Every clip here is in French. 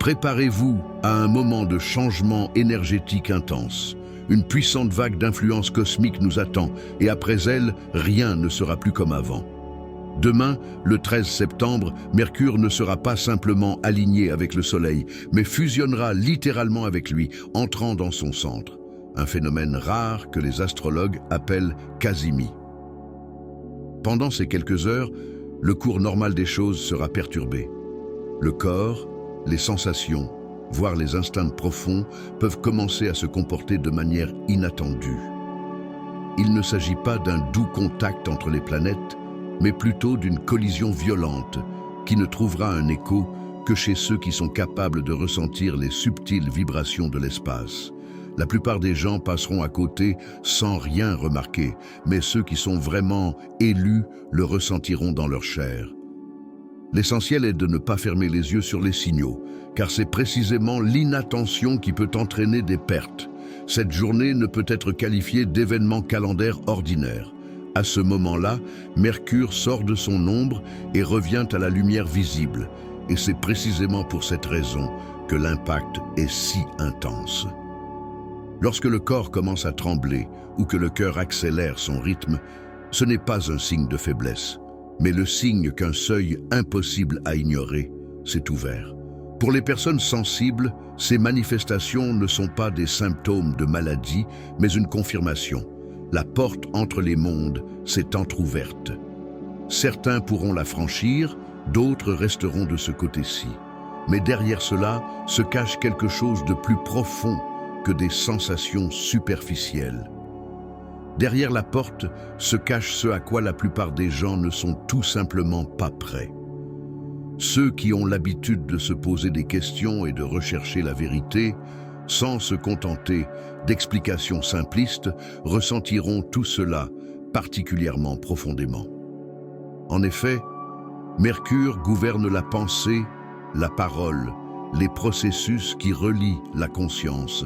Préparez-vous à un moment de changement énergétique intense. Une puissante vague d'influence cosmique nous attend et après elle, rien ne sera plus comme avant. Demain, le 13 septembre, Mercure ne sera pas simplement aligné avec le Soleil, mais fusionnera littéralement avec lui, entrant dans son centre. Un phénomène rare que les astrologues appellent quasimi. Pendant ces quelques heures, le cours normal des choses sera perturbé. Le corps, les sensations, voire les instincts profonds peuvent commencer à se comporter de manière inattendue. Il ne s'agit pas d'un doux contact entre les planètes, mais plutôt d'une collision violente qui ne trouvera un écho que chez ceux qui sont capables de ressentir les subtiles vibrations de l'espace. La plupart des gens passeront à côté sans rien remarquer, mais ceux qui sont vraiment élus le ressentiront dans leur chair. L'essentiel est de ne pas fermer les yeux sur les signaux, car c'est précisément l'inattention qui peut entraîner des pertes. Cette journée ne peut être qualifiée d'événement calendaire ordinaire. À ce moment-là, Mercure sort de son ombre et revient à la lumière visible. Et c'est précisément pour cette raison que l'impact est si intense. Lorsque le corps commence à trembler ou que le cœur accélère son rythme, ce n'est pas un signe de faiblesse, mais le signe qu'un seuil impossible à ignorer s'est ouvert. Pour les personnes sensibles, ces manifestations ne sont pas des symptômes de maladie, mais une confirmation. La porte entre les mondes s'est entr'ouverte. Certains pourront la franchir, d'autres resteront de ce côté-ci. Mais derrière cela se cache quelque chose de plus profond que des sensations superficielles. Derrière la porte se cache ce à quoi la plupart des gens ne sont tout simplement pas prêts. Ceux qui ont l'habitude de se poser des questions et de rechercher la vérité, sans se contenter d'explications simplistes, ressentiront tout cela particulièrement profondément. En effet, Mercure gouverne la pensée, la parole, les processus qui relient la conscience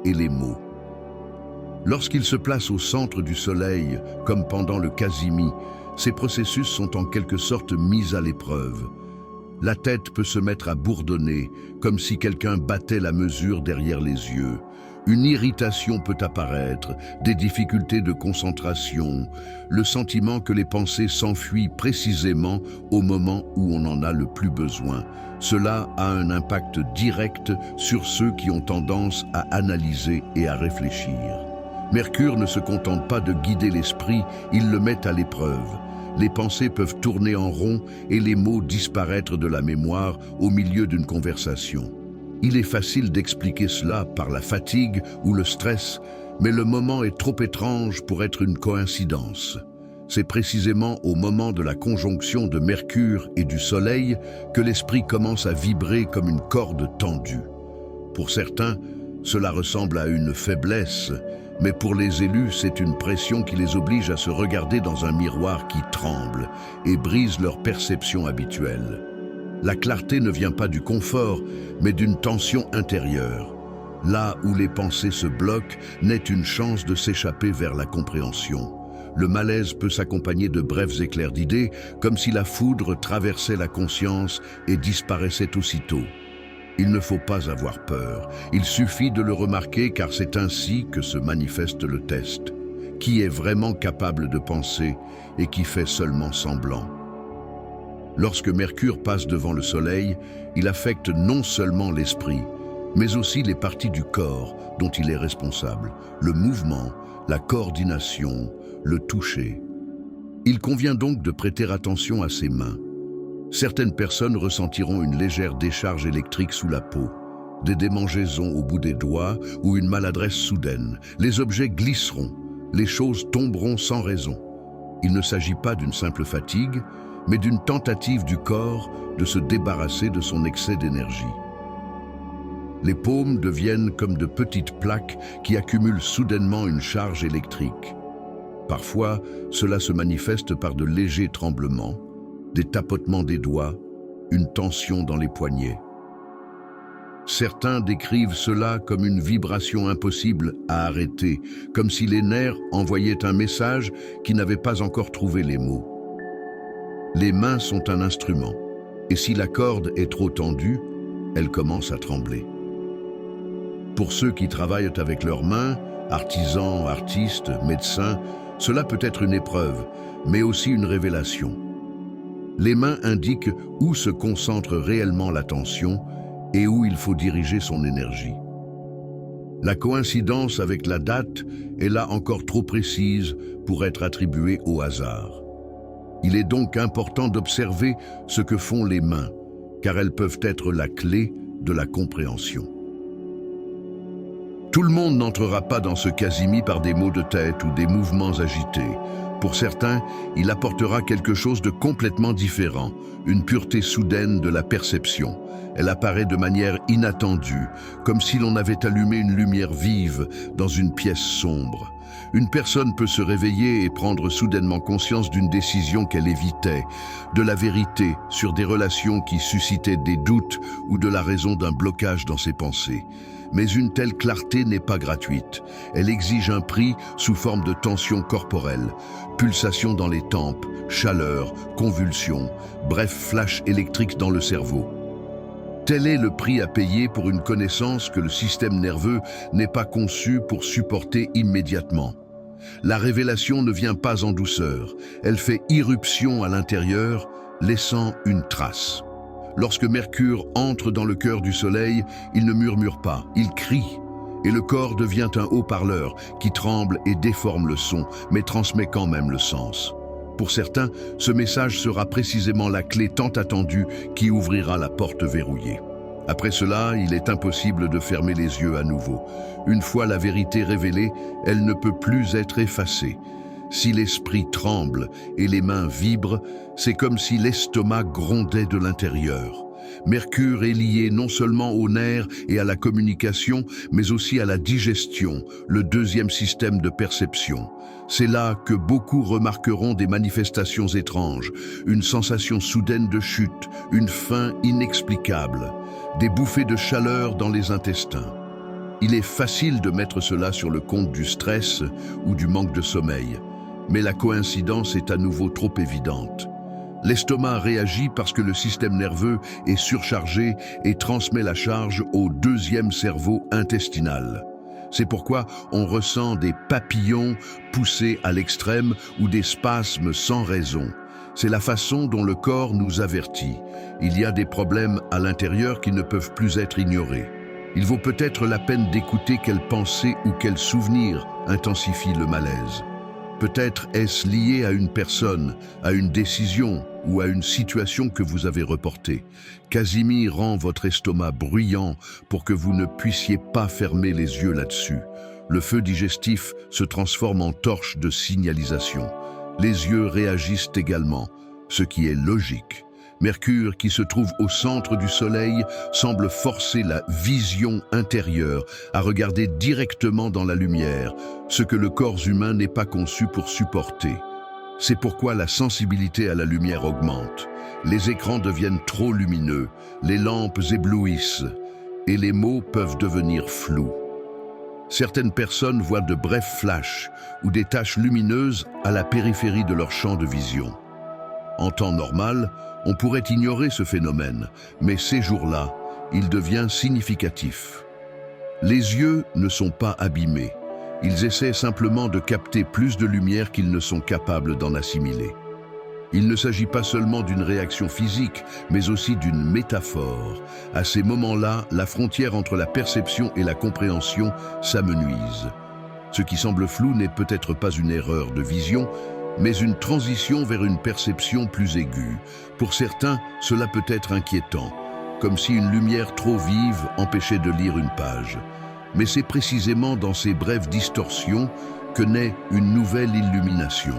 et les mots. Lorsqu'il se place au centre du Soleil, comme pendant le quasimi, ces processus sont en quelque sorte mis à l'épreuve. La tête peut se mettre à bourdonner, comme si quelqu'un battait la mesure derrière les yeux. Une irritation peut apparaître, des difficultés de concentration, le sentiment que les pensées s'enfuient précisément au moment où on en a le plus besoin. Cela a un impact direct sur ceux qui ont tendance à analyser et à réfléchir. Mercure ne se contente pas de guider l'esprit, il le met à l'épreuve. Les pensées peuvent tourner en rond et les mots disparaître de la mémoire au milieu d'une conversation. Il est facile d'expliquer cela par la fatigue ou le stress, mais le moment est trop étrange pour être une coïncidence. C'est précisément au moment de la conjonction de Mercure et du Soleil que l'esprit commence à vibrer comme une corde tendue. Pour certains, cela ressemble à une faiblesse, mais pour les élus, c'est une pression qui les oblige à se regarder dans un miroir qui tremble et brise leur perception habituelle. La clarté ne vient pas du confort, mais d'une tension intérieure. Là où les pensées se bloquent, naît une chance de s'échapper vers la compréhension. Le malaise peut s'accompagner de brefs éclairs d'idées, comme si la foudre traversait la conscience et disparaissait aussitôt. Il ne faut pas avoir peur, il suffit de le remarquer car c'est ainsi que se manifeste le test. Qui est vraiment capable de penser et qui fait seulement semblant? Lorsque Mercure passe devant le Soleil, il affecte non seulement l'esprit, mais aussi les parties du corps dont il est responsable, le mouvement, la coordination, le toucher. Il convient donc de prêter attention à ses mains. Certaines personnes ressentiront une légère décharge électrique sous la peau, des démangeaisons au bout des doigts ou une maladresse soudaine. Les objets glisseront, les choses tomberont sans raison. Il ne s'agit pas d'une simple fatigue, mais d'une tentative du corps de se débarrasser de son excès d'énergie. Les paumes deviennent comme de petites plaques qui accumulent soudainement une charge électrique. Parfois, cela se manifeste par de légers tremblements, des tapotements des doigts, une tension dans les poignets. Certains décrivent cela comme une vibration impossible à arrêter, comme si les nerfs envoyaient un message qui n'avait pas encore trouvé les mots. Les mains sont un instrument, et si la corde est trop tendue, elle commence à trembler. Pour ceux qui travaillent avec leurs mains, artisans, artistes, médecins, cela peut être une épreuve, mais aussi une révélation. Les mains indiquent où se concentre réellement l'attention et où il faut diriger son énergie. La coïncidence avec la date est là encore trop précise pour être attribuée au hasard. Il est donc important d'observer ce que font les mains, car elles peuvent être la clé de la compréhension. Tout le monde n'entrera pas dans ce Casimi par des maux de tête ou des mouvements agités. Pour certains, il apportera quelque chose de complètement différent, une pureté soudaine de la perception. Elle apparaît de manière inattendue, comme si l'on avait allumé une lumière vive dans une pièce sombre. Une personne peut se réveiller et prendre soudainement conscience d'une décision qu'elle évitait, de la vérité sur des relations qui suscitaient des doutes ou de la raison d'un blocage dans ses pensées. Mais une telle clarté n'est pas gratuite. Elle exige un prix sous forme de tension corporelle, pulsations dans les tempes, chaleur, convulsions, bref flash électrique dans le cerveau. Tel est le prix à payer pour une connaissance que le système nerveux n'est pas conçu pour supporter immédiatement. La révélation ne vient pas en douceur, elle fait irruption à l'intérieur, laissant une trace. Lorsque Mercure entre dans le cœur du Soleil, il ne murmure pas, il crie. Et le corps devient un haut-parleur qui tremble et déforme le son, mais transmet quand même le sens. Pour certains, ce message sera précisément la clé tant attendue qui ouvrira la porte verrouillée. Après cela, il est impossible de fermer les yeux à nouveau. Une fois la vérité révélée, elle ne peut plus être effacée. Si l'esprit tremble et les mains vibrent, c'est comme si l'estomac grondait de l'intérieur. Mercure est lié non seulement aux nerfs et à la communication, mais aussi à la digestion, le deuxième système de perception. C'est là que beaucoup remarqueront des manifestations étranges, une sensation soudaine de chute, une faim inexplicable, des bouffées de chaleur dans les intestins. Il est facile de mettre cela sur le compte du stress ou du manque de sommeil, mais la coïncidence est à nouveau trop évidente. L'estomac réagit parce que le système nerveux est surchargé et transmet la charge au deuxième cerveau intestinal. C'est pourquoi on ressent des papillons poussés à l'extrême ou des spasmes sans raison. C'est la façon dont le corps nous avertit. Il y a des problèmes à l'intérieur qui ne peuvent plus être ignorés. Il vaut peut-être la peine d'écouter quelle pensée ou quel souvenir intensifie le malaise. Peut-être est-ce lié à une personne, à une décision ou à une situation que vous avez reportée. Casimi rend votre estomac bruyant pour que vous ne puissiez pas fermer les yeux là-dessus. Le feu digestif se transforme en torche de signalisation. Les yeux réagissent également, ce qui est logique. Mercure, qui se trouve au centre du Soleil, semble forcer la vision intérieure à regarder directement dans la lumière, ce que le corps humain n'est pas conçu pour supporter. C'est pourquoi la sensibilité à la lumière augmente. Les écrans deviennent trop lumineux, les lampes éblouissent, et les mots peuvent devenir flous. Certaines personnes voient de brefs flashs ou des taches lumineuses à la périphérie de leur champ de vision. En temps normal, on pourrait ignorer ce phénomène, mais ces jours-là, il devient significatif. Les yeux ne sont pas abîmés. Ils essaient simplement de capter plus de lumière qu'ils ne sont capables d'en assimiler. Il ne s'agit pas seulement d'une réaction physique, mais aussi d'une métaphore. À ces moments-là, la frontière entre la perception et la compréhension s'amenuise. Ce qui semble flou n'est peut-être pas une erreur de vision, mais une transition vers une perception plus aiguë. Pour certains, cela peut être inquiétant, comme si une lumière trop vive empêchait de lire une page. Mais c'est précisément dans ces brèves distorsions que naît une nouvelle illumination.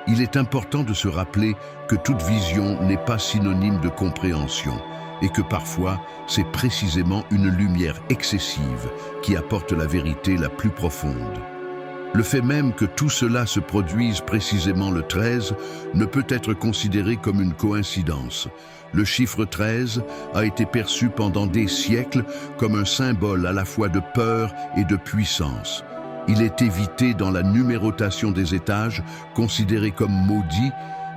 Il est important de se rappeler que toute vision n'est pas synonyme de compréhension et que parfois, c'est précisément une lumière excessive qui apporte la vérité la plus profonde. Le fait même que tout cela se produise précisément le 13 ne peut être considéré comme une coïncidence. Le chiffre 13 a été perçu pendant des siècles comme un symbole à la fois de peur et de puissance. Il est évité dans la numérotation des étages, considéré comme maudit,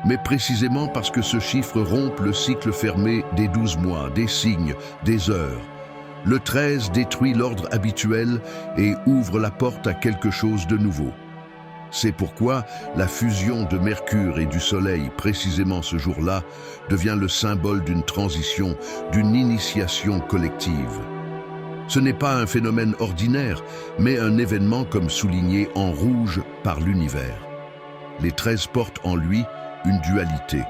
mais précisément parce que ce chiffre rompt le cycle fermé des 12 mois, des signes, des heures. Le 13 détruit l'ordre habituel et ouvre la porte à quelque chose de nouveau. C'est pourquoi la fusion de Mercure et du Soleil, précisément ce jour-là, devient le symbole d'une transition, d'une initiation collective. Ce n'est pas un phénomène ordinaire, mais un événement comme souligné en rouge par l'univers. Les 13 portent en lui une dualité,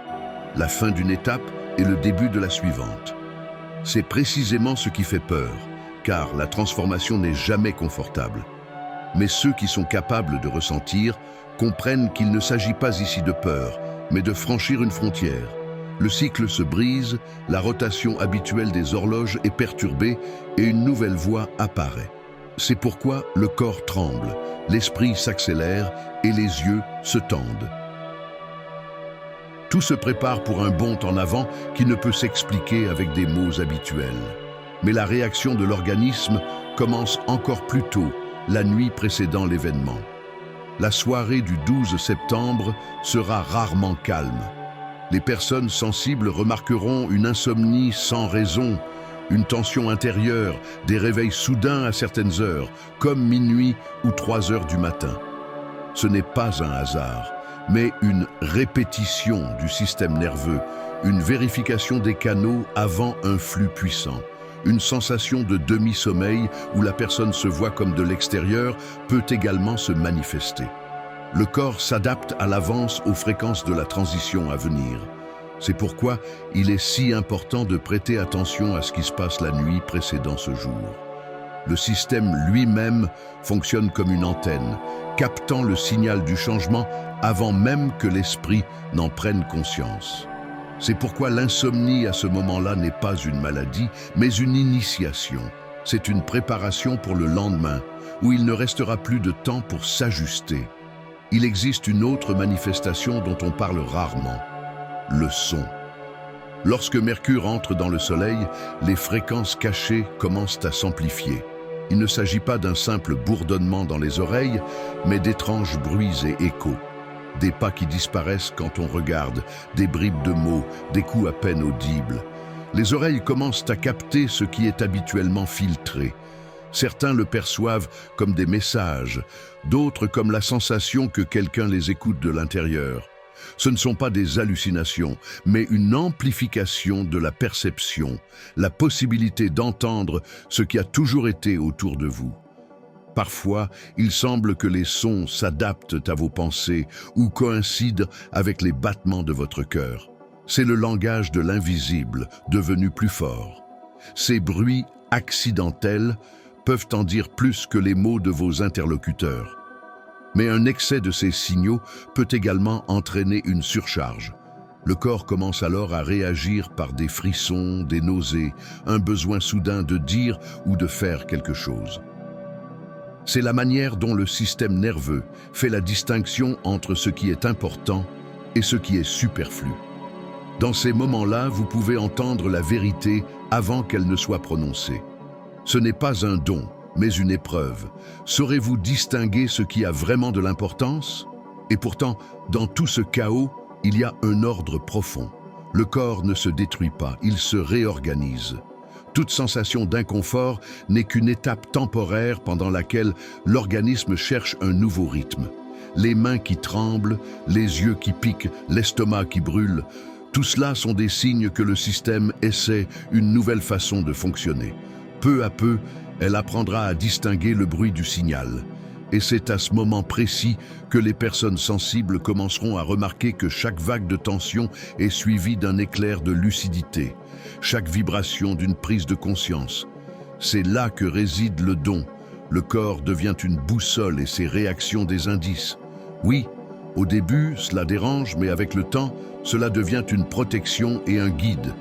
la fin d'une étape et le début de la suivante. C'est précisément ce qui fait peur, car la transformation n'est jamais confortable. Mais ceux qui sont capables de ressentir comprennent qu'il ne s'agit pas ici de peur, mais de franchir une frontière. Le cycle se brise, la rotation habituelle des horloges est perturbée et une nouvelle voie apparaît. C'est pourquoi le corps tremble, l'esprit s'accélère et les yeux se tendent. Tout se prépare pour un bond en avant qui ne peut s'expliquer avec des mots habituels. Mais la réaction de l'organisme commence encore plus tôt, la nuit précédant l'événement. La soirée du 12 septembre sera rarement calme. Les personnes sensibles remarqueront une insomnie sans raison, une tension intérieure, des réveils soudains à certaines heures, comme minuit ou 3 heures du matin. Ce n'est pas un hasard, mais une répétition du système nerveux, une vérification des canaux avant un flux puissant. Une sensation de demi-sommeil où la personne se voit comme de l'extérieur peut également se manifester. Le corps s'adapte à l'avance aux fréquences de la transition à venir. C'est pourquoi il est si important de prêter attention à ce qui se passe la nuit précédant ce jour. Le système lui-même fonctionne comme une antenne, captant le signal du changement avant même que l'esprit n'en prenne conscience. C'est pourquoi l'insomnie à ce moment-là n'est pas une maladie, mais une initiation. C'est une préparation pour le lendemain, où il ne restera plus de temps pour s'ajuster. Il existe une autre manifestation dont on parle rarement, le son. Lorsque Mercure entre dans le Soleil, les fréquences cachées commencent à s'amplifier. Il ne s'agit pas d'un simple bourdonnement dans les oreilles, mais d'étranges bruits et échos. Des pas qui disparaissent quand on regarde, des bribes de mots, des coups à peine audibles. Les oreilles commencent à capter ce qui est habituellement filtré. Certains le perçoivent comme des messages, d'autres comme la sensation que quelqu'un les écoute de l'intérieur. Ce ne sont pas des hallucinations, mais une amplification de la perception, la possibilité d'entendre ce qui a toujours été autour de vous. Parfois, il semble que les sons s'adaptent à vos pensées ou coïncident avec les battements de votre cœur. C'est le langage de l'invisible, devenu plus fort. Ces bruits accidentels peuvent en dire plus que les mots de vos interlocuteurs. Mais un excès de ces signaux peut également entraîner une surcharge. Le corps commence alors à réagir par des frissons, des nausées, un besoin soudain de dire ou de faire quelque chose. C'est la manière dont le système nerveux fait la distinction entre ce qui est important et ce qui est superflu. Dans ces moments-là, vous pouvez entendre la vérité avant qu'elle ne soit prononcée. Ce n'est pas un don, mais une épreuve. Saurez-vous distinguer ce qui a vraiment de l'importance? Et pourtant, dans tout ce chaos, il y a un ordre profond. Le corps ne se détruit pas, il se réorganise. Toute sensation d'inconfort n'est qu'une étape temporaire pendant laquelle l'organisme cherche un nouveau rythme. Les mains qui tremblent, les yeux qui piquent, l'estomac qui brûle, tout cela sont des signes que le système essaie une nouvelle façon de fonctionner. Peu à peu, elle apprendra à distinguer le bruit du signal. Et c'est à ce moment précis que les personnes sensibles commenceront à remarquer que chaque vague de tension est suivie d'un éclair de lucidité, chaque vibration d'une prise de conscience. C'est là que réside le don. Le corps devient une boussole et ses réactions des indices. Oui, au début, cela dérange, mais avec le temps, cela devient une protection et un guide.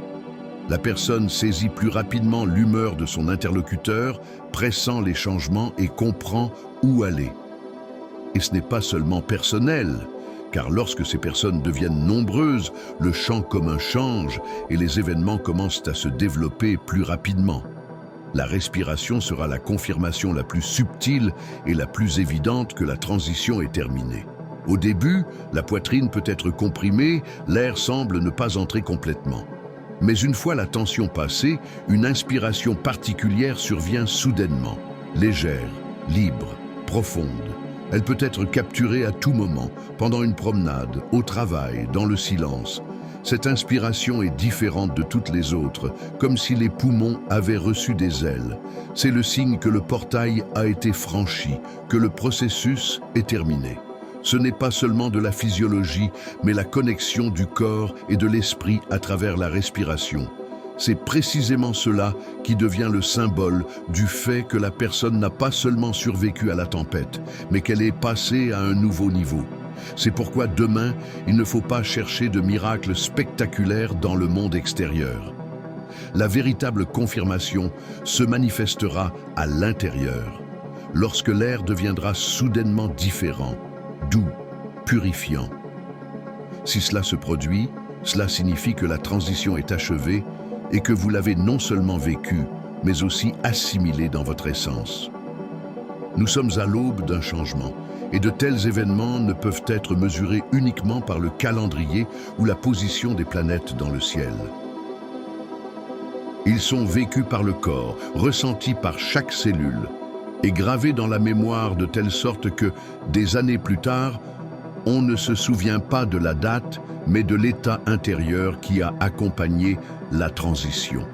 La personne saisit plus rapidement l'humeur de son interlocuteur, pressant les changements et comprend où aller. Et ce n'est pas seulement personnel, car lorsque ces personnes deviennent nombreuses, le champ commun change et les événements commencent à se développer plus rapidement. La respiration sera la confirmation la plus subtile et la plus évidente que la transition est terminée. Au début, la poitrine peut être comprimée, l'air semble ne pas entrer complètement. Mais une fois la tension passée, une inspiration particulière survient soudainement, légère, libre, profonde. Elle peut être capturée à tout moment, pendant une promenade, au travail, dans le silence. Cette inspiration est différente de toutes les autres, comme si les poumons avaient reçu des ailes. C'est le signe que le portail a été franchi, que le processus est terminé. Ce n'est pas seulement de la physiologie, mais la connexion du corps et de l'esprit à travers la respiration. C'est précisément cela qui devient le symbole du fait que la personne n'a pas seulement survécu à la tempête, mais qu'elle est passée à un nouveau niveau. C'est pourquoi demain, il ne faut pas chercher de miracles spectaculaires dans le monde extérieur. La véritable confirmation se manifestera à l'intérieur, lorsque l'air deviendra soudainement différent, doux, purifiant. Si cela se produit, cela signifie que la transition est achevée et que vous l'avez non seulement vécu, mais aussi assimilé dans votre essence. Nous sommes à l'aube d'un changement, et de tels événements ne peuvent être mesurés uniquement par le calendrier ou la position des planètes dans le ciel. Ils sont vécus par le corps, ressentis par chaque cellule, et gravés dans la mémoire de telle sorte que, des années plus tard, on ne se souvient pas de la date, mais de l'état intérieur qui a accompagné la transition.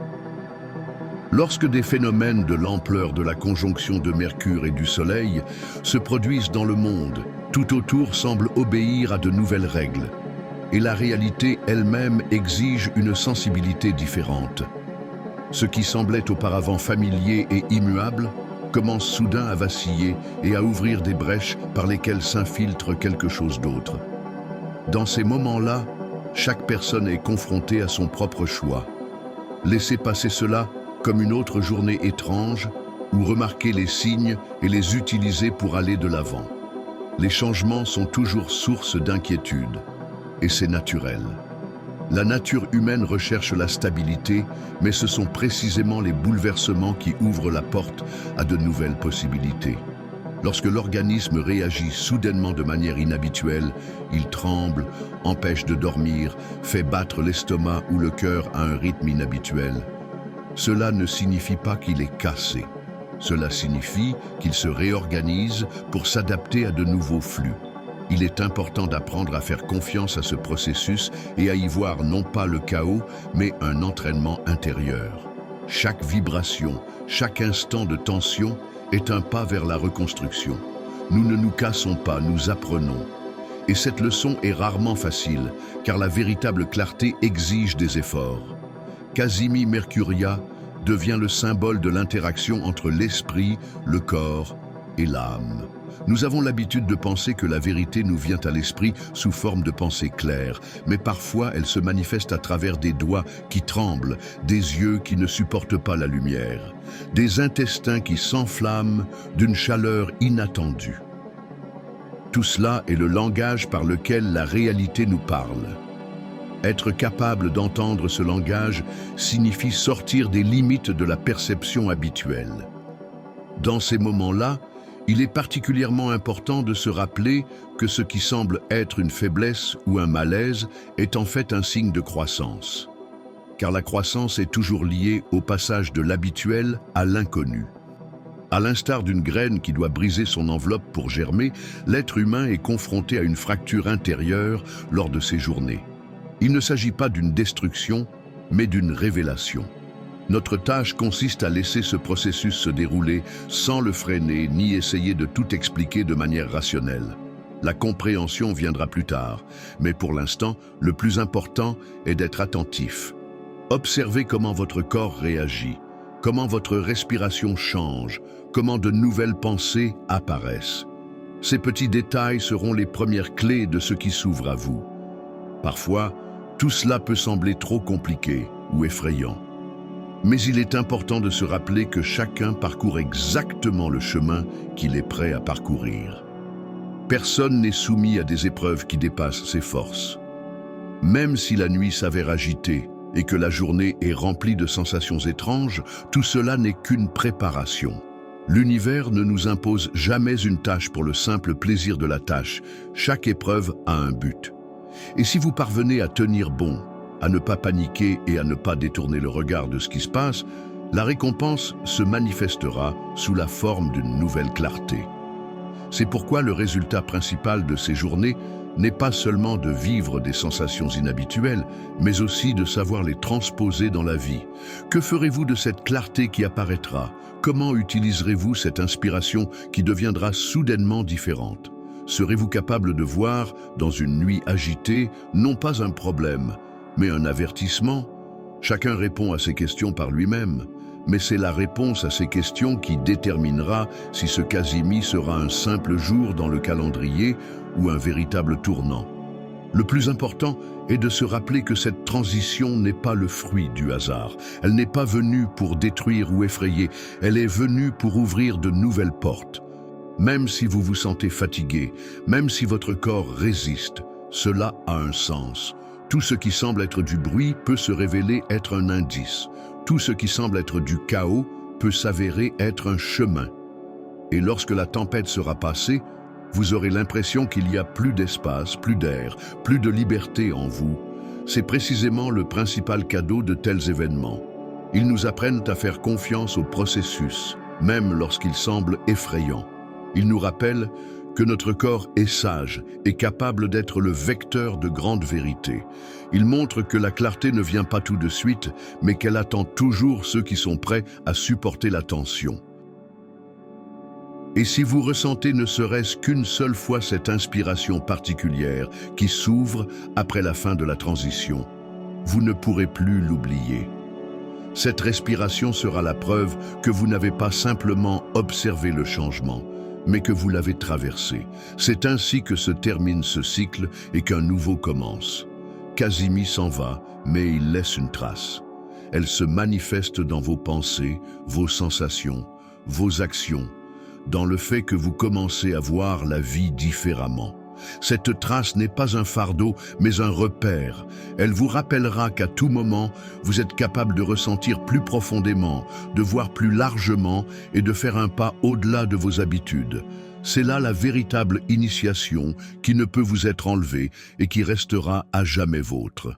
Lorsque des phénomènes de l'ampleur de la conjonction de Mercure et du Soleil se produisent dans le monde, tout autour semble obéir à de nouvelles règles, et la réalité elle-même exige une sensibilité différente. Ce qui semblait auparavant familier et immuable commence soudain à vaciller et à ouvrir des brèches par lesquelles s'infiltre quelque chose d'autre. Dans ces moments-là, chaque personne est confrontée à son propre choix. Laissez passer cela comme une autre journée étrange ou remarquer les signes et les utiliser pour aller de l'avant. Les changements sont toujours source d'inquiétude, et c'est naturel. La nature humaine recherche la stabilité, mais ce sont précisément les bouleversements qui ouvrent la porte à de nouvelles possibilités. Lorsque l'organisme réagit soudainement de manière inhabituelle, il tremble, empêche de dormir, fait battre l'estomac ou le cœur à un rythme inhabituel. Cela ne signifie pas qu'il est cassé. Cela signifie qu'il se réorganise pour s'adapter à de nouveaux flux. Il est important d'apprendre à faire confiance à ce processus et à y voir non pas le chaos, mais un entraînement intérieur. Chaque vibration, chaque instant de tension est un pas vers la reconstruction. Nous ne nous cassons pas, nous apprenons. Et cette leçon est rarement facile, car la véritable clarté exige des efforts. Casimir Mercuria devient le symbole de l'interaction entre l'esprit, le corps et l'âme. Nous avons l'habitude de penser que la vérité nous vient à l'esprit sous forme de pensées claires, mais parfois elle se manifeste à travers des doigts qui tremblent, des yeux qui ne supportent pas la lumière, des intestins qui s'enflamment d'une chaleur inattendue. Tout cela est le langage par lequel la réalité nous parle. Être capable d'entendre ce langage signifie sortir des limites de la perception habituelle. Dans ces moments-là, il est particulièrement important de se rappeler que ce qui semble être une faiblesse ou un malaise est en fait un signe de croissance. Car la croissance est toujours liée au passage de l'habituel à l'inconnu. À l'instar d'une graine qui doit briser son enveloppe pour germer, l'être humain est confronté à une fracture intérieure lors de ces journées. Il ne s'agit pas d'une destruction, mais d'une révélation. Notre tâche consiste à laisser ce processus se dérouler sans le freiner ni essayer de tout expliquer de manière rationnelle. La compréhension viendra plus tard, mais pour l'instant, le plus important est d'être attentif. Observez comment votre corps réagit, comment votre respiration change, comment de nouvelles pensées apparaissent. Ces petits détails seront les premières clés de ce qui s'ouvre à vous. Parfois, tout cela peut sembler trop compliqué ou effrayant. Mais il est important de se rappeler que chacun parcourt exactement le chemin qu'il est prêt à parcourir. Personne n'est soumis à des épreuves qui dépassent ses forces. Même si la nuit s'avère agitée et que la journée est remplie de sensations étranges, tout cela n'est qu'une préparation. L'univers ne nous impose jamais une tâche pour le simple plaisir de la tâche. Chaque épreuve a un but. Et si vous parvenez à tenir bon, à ne pas paniquer et à ne pas détourner le regard de ce qui se passe, la récompense se manifestera sous la forme d'une nouvelle clarté. C'est pourquoi le résultat principal de ces journées n'est pas seulement de vivre des sensations inhabituelles, mais aussi de savoir les transposer dans la vie. Que ferez-vous de cette clarté qui apparaîtra? Comment utiliserez-vous cette inspiration qui deviendra soudainement différente? Serez-vous capable de voir, dans une nuit agitée, non pas un problème, mais un avertissement? Chacun répond à ces questions par lui-même, mais c'est la réponse à ces questions qui déterminera si ce quasi-mi sera un simple jour dans le calendrier ou un véritable tournant. Le plus important est de se rappeler que cette transition n'est pas le fruit du hasard. Elle n'est pas venue pour détruire ou effrayer, elle est venue pour ouvrir de nouvelles portes. Même si vous vous sentez fatigué, même si votre corps résiste, cela a un sens. Tout ce qui semble être du bruit peut se révéler être un indice. Tout ce qui semble être du chaos peut s'avérer être un chemin. Et lorsque la tempête sera passée, vous aurez l'impression qu'il y a plus d'espace, plus d'air, plus de liberté en vous. C'est précisément le principal cadeau de tels événements. Ils nous apprennent à faire confiance au processus, même lorsqu'il semble effrayant. Ils nous rappellent que notre corps est sage et capable d'être le vecteur de grandes vérités. Il montre que la clarté ne vient pas tout de suite, mais qu'elle attend toujours ceux qui sont prêts à supporter la tension. Et si vous ressentez ne serait-ce qu'une seule fois cette inspiration particulière qui s'ouvre après la fin de la transition, vous ne pourrez plus l'oublier. Cette respiration sera la preuve que vous n'avez pas simplement observé le changement, mais que vous l'avez traversé. C'est ainsi que se termine ce cycle et qu'un nouveau commence. Quasi-mi s'en va, mais il laisse une trace. Elle se manifeste dans vos pensées, vos sensations, vos actions, dans le fait que vous commencez à voir la vie différemment. Cette trace n'est pas un fardeau, mais un repère. Elle vous rappellera qu'à tout moment, vous êtes capable de ressentir plus profondément, de voir plus largement et de faire un pas au-delà de vos habitudes. C'est là la véritable initiation qui ne peut vous être enlevée et qui restera à jamais vôtre.